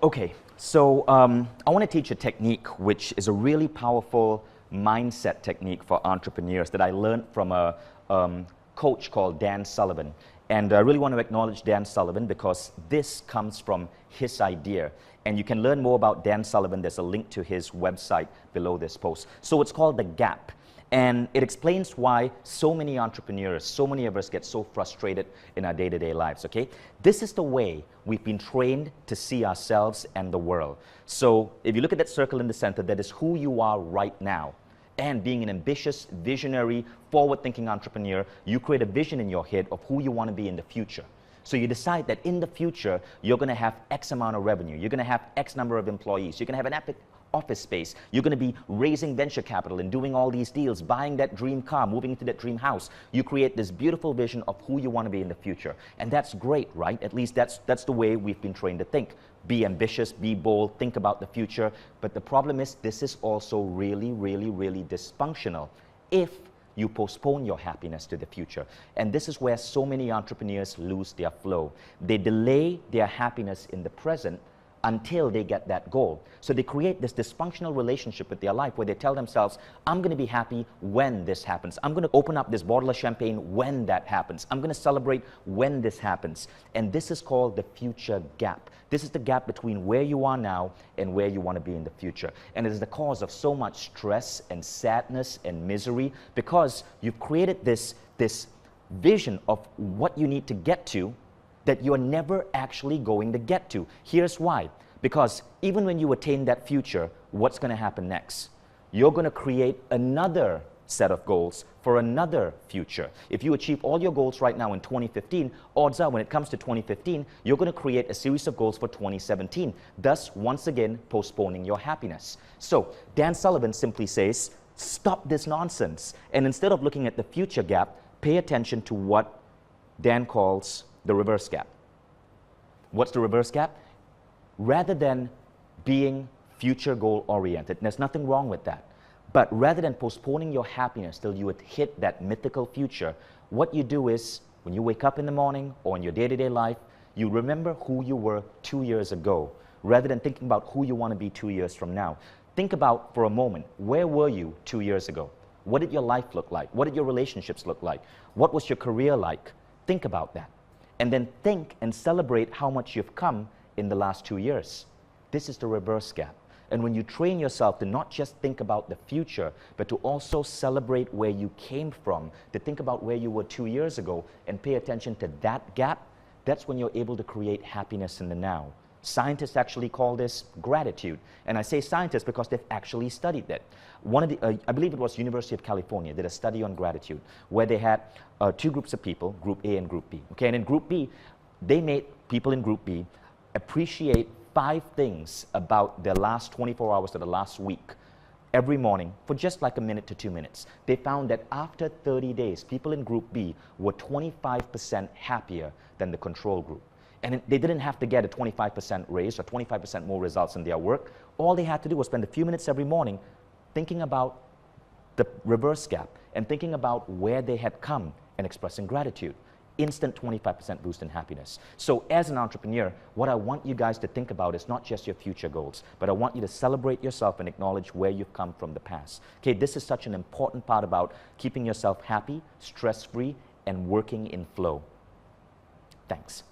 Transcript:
Okay, so I want to teach a technique which is a really powerful mindset technique for entrepreneurs that I learned from a coach called Dan Sullivan. And I really want to acknowledge Dan Sullivan because this comes from his idea. And you can learn more about Dan Sullivan. There's a link to his website below this post. So it's called The Gap. And it explains why so many entrepreneurs, so many of us get so frustrated in our day-to-day lives, okay? This is the way we've been trained to see ourselves and the world. So if you look at that circle in the center, that is who you are right now. And being an ambitious, visionary, forward-thinking entrepreneur, you create a vision in your head of who you want to be in the future. So you decide that in the future, you're going to have X amount of revenue. You're going to have X number of employees. You're going to have an epic office space. You're going to be raising venture capital and doing all these deals, buying that dream car, moving into that dream house. You create this beautiful vision of who you want to be in the future. And that's great, right? At least that's the way we've been trained to think. Be ambitious, be bold, think about the future. But the problem is this is also really, really, really dysfunctional if you postpone your happiness to the future. And this is where so many entrepreneurs lose their flow. They delay their happiness in the present until they get that goal. So they create this dysfunctional relationship with their life where they tell themselves, I'm going to be happy when this happens. I'm going to open up this bottle of champagne when that happens. I'm going to celebrate when this happens. And this is called the future gap. This is the gap between where you are now and where you want to be in the future. And it is the cause of so much stress and sadness and misery because you've created this vision of what you need to get to that you're never actually going to get to. Here's why. Because even when you attain that future, what's going to happen next? You're going to create another set of goals for another future. If you achieve all your goals right now in 2015, odds are when it comes to 2015, you're going to create a series of goals for 2017, thus once again postponing your happiness. So Dan Sullivan simply says, stop this nonsense. And instead of looking at the future gap, pay attention to what Dan calls the reverse gap. What's the reverse gap? Rather than being future goal oriented, and there's nothing wrong with that, but rather than postponing your happiness till you would hit that mythical future, what you do is when you wake up in the morning or in your day-to-day life, you remember who you were 2 years ago rather than thinking about who you want to be 2 years from now. Think about for a moment, where were you 2 years ago? What did your life look like? What did your relationships look like? What was your career like? Think about that. And then think and celebrate how much you've come in the last 2 years. This is the reverse gap. And when you train yourself to not just think about the future, but to also celebrate where you came from, to think about where you were 2 years ago and pay attention to that gap, that's when you're able to create happiness in the now. Scientists actually call this gratitude. And I say scientists because they've actually studied that. One of the, I believe it was University of California, did a study on gratitude where they had two groups of people, Group A and Group B. Okay, and in Group B, they made people in Group B appreciate 5 things about their last 24 hours or the last week every morning for just like a minute to 2 minutes. They found that after 30 days, people in Group B were 25% happier than the control group. And they didn't have to get a 25% raise or 25% more results in their work. All they had to do was spend a few minutes every morning thinking about the reverse gap and thinking about where they had come and expressing gratitude. Instant 25% boost in happiness. So as an entrepreneur, what I want you guys to think about is not just your future goals, but I want you to celebrate yourself and acknowledge where you've come from the past. Okay, this is such an important part about keeping yourself happy, stress-free, and working in flow. Thanks.